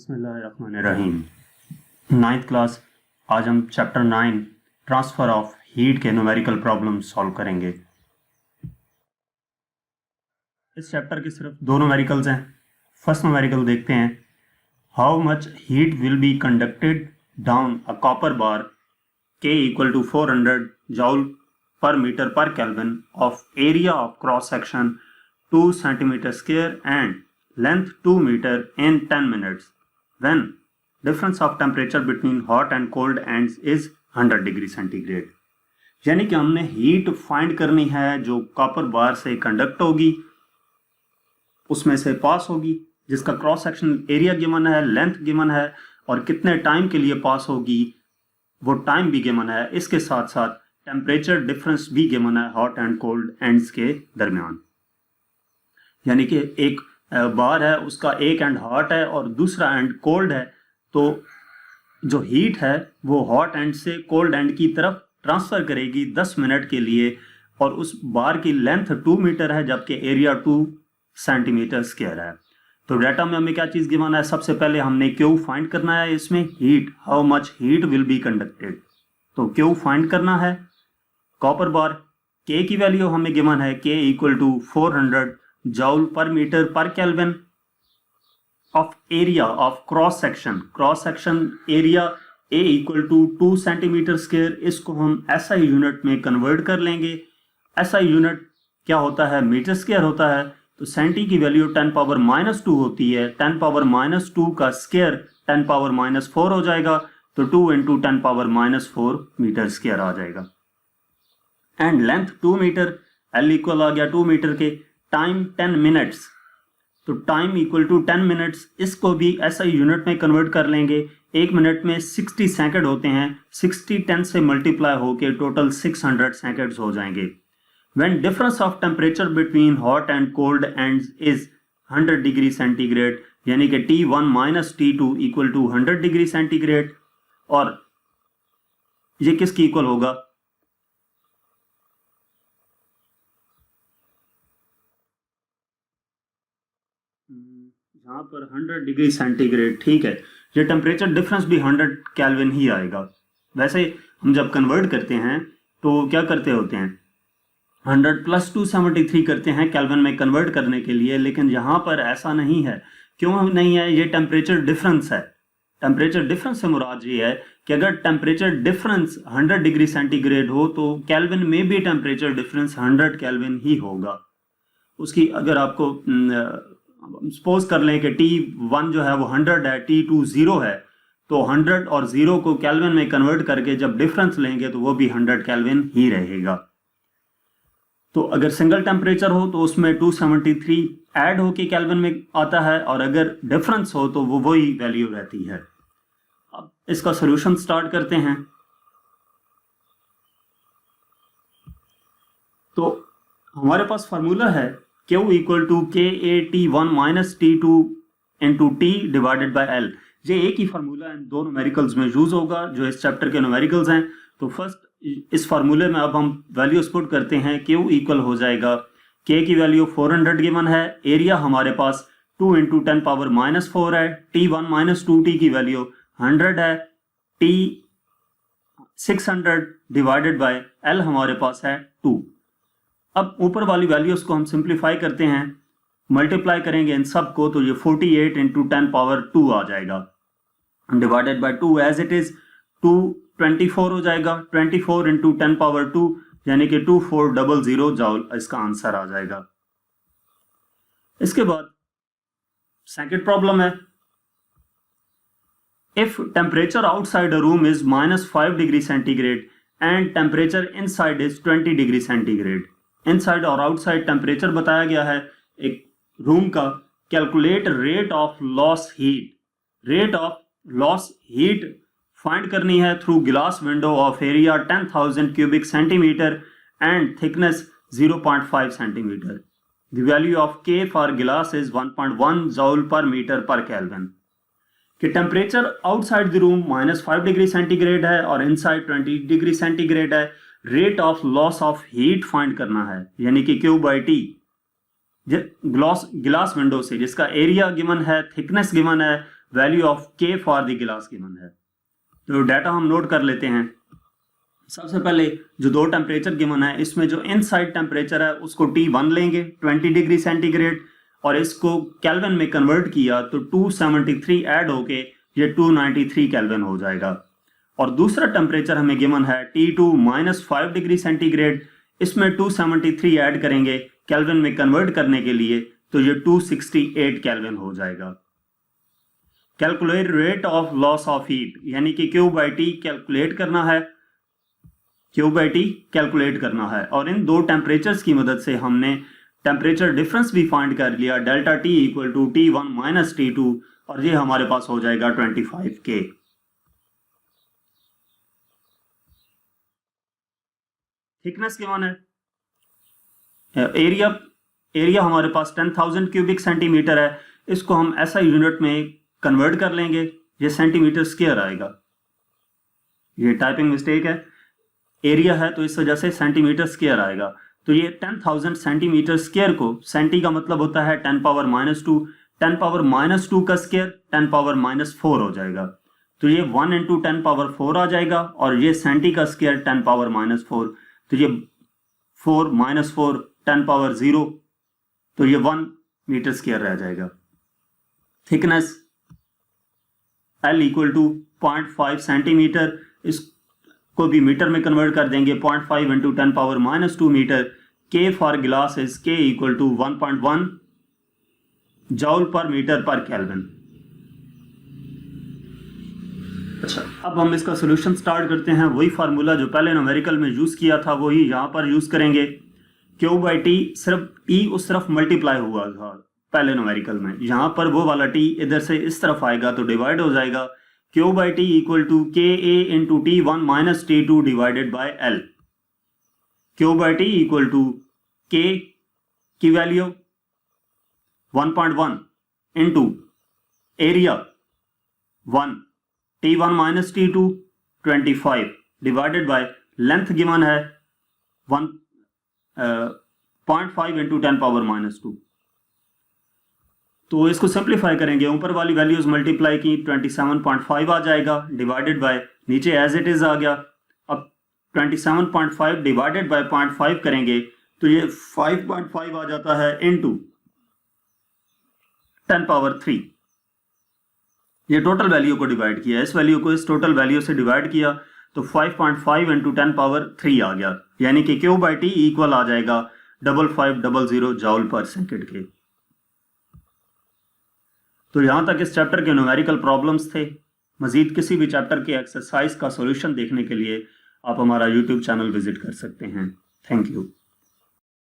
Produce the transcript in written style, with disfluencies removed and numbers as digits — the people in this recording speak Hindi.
बिस्मिल्लाहिर्रहमानिर्रहीम। 9th class. आज हम चैप्टर 9 ट्रांसफ़र ऑफ हीट के न्यूमेरिकल प्रॉब्लम सॉल्व करेंगे। इस चैप्टर के सिर्फ दो न्यूमेरिकल्स हैं। फर्स्ट न्यूमेरिकल देखते हैं। How much heat will be conducted down a copper bar K equal to 400 joule per metre per kelvin of area of cross section 2 centimeter square and length 2 meter in 10 minutes when difference of temperature between hot and cold ends is 100 degree centigrade. यानी कि हमने हीट फाइंड करनी है जो कॉपर बार से कंडक्ट होगी, उसमें से पास होगी, जिसका क्रॉस सेक्शन एरिया गिवन है, लेंथ गिवन है और कितने टाइम के लिए पास होगी वो टाइम भी गिवन है। इसके साथ साथ टेम्परेचर डिफरेंस भी गिवन है हॉट एंड कोल्ड एंड्स के दरमियान। यानी कि एक बार है, उसका एक एंड हॉट है और दूसरा एंड कोल्ड है, तो जो हीट है वो हॉट एंड से कोल्ड एंड की तरफ ट्रांसफर करेगी 10 मिनट के लिए, और उस बार की लेंथ 2 मीटर है जबकि एरिया 2 सेंटीमीटर स्क्वायर है। तो डाटा में हमें क्या चीज गिवन है? सबसे पहले हमने क्यू फाइंड करना है। इसमें heat, how much heat will be conducted, तो क्यू फाइंड करना है। कॉपर बार के की वैल्यू हमें गिवन है के equal to 400 joule per metre per kelvin of area of cross section area A equal to 2 centimetre square. इसको हम SI यूनिट में कन्वर्ट कर लेंगे। SI यूनिट क्या होता है? मीटर स्क्वायर होता है। तो सेंटी की वैल्यू 10 पावर -2 होती है। 10 पावर -2 का स्क्वायर 10 पावर -4 हो जाएगा, तो 2 इंटू 10 पावर -4 मीटर स्क्वायर आ जाएगा। And length 2 metre, L equal आ गया 2 मीटर के। टाइम 10 मिनट्स, तो टाइम इक्वल टू 10 मिनट्स। इसको भी SI यूनिट में कन्वर्ट कर लेंगे। 1 मिनट में 60 सेकंड होते हैं। 60 10 से मल्टीप्लाई होके टोटल 600 सेकंड्स हो जाएंगे। When difference of temperature between hot and cold ends is 100 degree centigrade, यानी कि T1 minus T2 equal to 100 degree centigrade, और ये किसकी इक्वल होगा? यहां पर 100 डिग्री सेंटीग्रेड, ठीक है। ये टेम्परेचर डिफरेंस भी 100 केल्विन ही आएगा। वैसे हम जब कन्वर्ट करते हैं तो क्या करते होते हैं? 100 + 273 करते हैं केल्विन में कन्वर्ट करने के लिए, लेकिन यहाँ पर ऐसा नहीं है। क्यों नहीं है? ये टेम्परेचर डिफरेंस है। टेम्परेचर डिफरेंस से मुराद ये है कि अगर टेम्परेचर डिफरेंस 100 डिग्री सेंटीग्रेड हो तो केल्विन में भी टेम्परेचर डिफरेंस 100 केल्विन ही होगा। उसकी अगर आपको सपोज कर लें कि T1 जो है वो 100 है, T2 0 है, तो 100 और 0 को केल्विन में कन्वर्ट करके जब डिफरेंस लेंगे तो वो भी 100 केल्विन ही रहेगा। तो अगर सिंगल टेम्परेचर हो तो उसमें 273 ऐड होके केल्विन में आता है, और अगर डिफरेंस हो तो वो वही वैल्यू रहती है। अब इसका सॉल्यूशन स्टार्ट करते हैं। तो हमारे पास फार्मूला है Q equal to KA T1 - T2 into T divided by L। ये एक ही फार्मूला इन दो न्यूमेरिकल्स में यूज होगा जो इस चैप्टर के न्यूमेरिकल्स हैं। तो फर्स्ट इस फार्मूले में अब हम वैल्यूज पुट करते हैं। Q इक्वल हो जाएगा, K की वैल्यू 400 गिवन है, एरिया हमारे पास 2 इंटू 10 पावर -4 है, T1 - 2T की वैल्यू 100 है, T 600 डिवाइडेड बाय L हमारे पास है 2। अब ऊपर वाली वैल्यूज को हम सिंप्लीफाई करते हैं, मल्टीप्लाई करेंगे इन सब को, तो ये 48 इंटू 10 पावर 2 आ जाएगा, divided by 2 as it is 224 हो जाएगा। 24 इंटू 10 पावर 2 यानी कि 2400 जूल इसका आंसर आ जाएगा। इसके बाद सेकंड प्रॉब्लम है, if temperature outside a room is -5 degree centigrade and temperature inside is 20 degree centigrade. Inside और आउटसाइड टेम्परेचर बताया गया है एक रूम का। Calculate rate of loss heat. Rate of loss heat find करनी है through glass window of area 10,000 cubic centimetre and thickness 0.5 centimetre. The value of K for glass is 1.1 joule per metre per kelvin. कि temperature outside the room -5 degree centigrade है और इनसाइड 20 डिग्री सेंटीग्रेड है। Rate of loss of heat find करना है, यानी कि Q/T। ग्लास विंडो से जिसका एरिया गिवन है, थिकनेस गिवन है वैल्यू ऑफ के फॉर द गिलास गिवन है। तो डाटा हम नोट कर लेते हैं। सबसे पहले जो दो टेम्परेचर गिवन है, इसमें जो इनसाइड टेम्परेचर है उसको T1 लेंगे 20 डिग्री सेंटीग्रेड, और इसको केल्विन में कन्वर्ट किया तो 273 ऐड होके ये 293 केल्विन हो जाएगा। और दूसरा टेम्परेचर हमें गिवन है T2 -5 डिग्री सेंटीग्रेड, इसमें 273 ऐड करेंगे केल्विन में कन्वर्ट करने के लिए तो ये 268 केल्विन हो जाएगा। Calculate rate of loss of heat, यानी कि Q/T कैलकुलेट करना है, Q/T कैलकुलेट करना है। और इन दो टेम्परेचर्स की मदद से हमने टेम्परेचर डिफरेंस भी फाइंड कर लिया, delta T equal to T1 minus T2, और ये हमारे पास हो जाएगा 25K। थिकनेस गिवन है, एरिया हमारे पास 10,000 क्यूबिक सेंटीमीटर है, इसको हम ऐसा यूनिट में कन्वर्ट कर लेंगे, ये सेंटीमीटर स्क्वायर आएगा। ये टाइपिंग मिस्टेक है, एरिया है तो इस वजह से सेंटीमीटर स्क्वायर आएगा। तो ये 10,000 सेंटीमीटर स्क्वायर को, सेंटी का मतलब होता है 10 पावर -2, 10 पावर -2 का स्क्वायर 10 पावर -4 हो जाएगा। तो ये 1 इंटू 10 पावर 4 आ जाएगा, और ये सेंटी का स्क्वायर 10 पावर -4, तो ये 4 -4 10 पावर 0, तो ये 1 मीटर स्क्वायर रह जाएगा। Thickness L equal to 0.5 centimetre, इसको भी मीटर में कन्वर्ट कर देंगे, 0.5 into 10 power -2 metre. K for glass is K equal to 1.1 joule per metre per kelvin. अच्छा, अब हम इसका सोल्यूशन स्टार्ट करते हैं। वही फार्मूला जो पहले न्यूमेरिकल में यूज किया था वही यहाँ पर यूज करेंगे। Q/T सिर्फ T उस तरफ मल्टीप्लाई हुआ था पहले न्यूमेरिकल में, यहाँ पर वो वाला T इधर से इस तरफ आएगा तो डिवाइड हो जाएगा। Q/T equal to KA into T1 minus T2 divided by L। Q/T equal to K की value 1.1 into area 1, T1 minus T2 25 divided by length given है 0.5 इंटू 10 पावर -2। तो इसको सिंप्लीफाई करेंगे, ऊपर वाली वैल्यूज मल्टीप्लाई की 27.5 आ जाएगा, डिवाइडेड बाय नीचे एज इट इज आ गया। अब 27.5 डिवाइडेड बाय 0.5 करेंगे तो ये 5.5 आ जाता है इंटू 10 पावर 3। ये टोटल वैल्यू को डिवाइड किया, इस वैल्यू को इस टोटल वैल्यू से डिवाइड किया तो 5.5 इंटू 10 पावर 3 आ गया, यानी कि Q/T इक्वल आ जाएगा 5500 जॉल पर सेकंड के। तो यहां तक इस चैप्टर के न्यूमेरिकल प्रॉब्लम्स थे। मजीद किसी भी चैप्टर के एक्सरसाइज का सॉल्यूशन देखने के लिए आप हमारा YouTube चैनल विजिट कर सकते हैं। Thank you.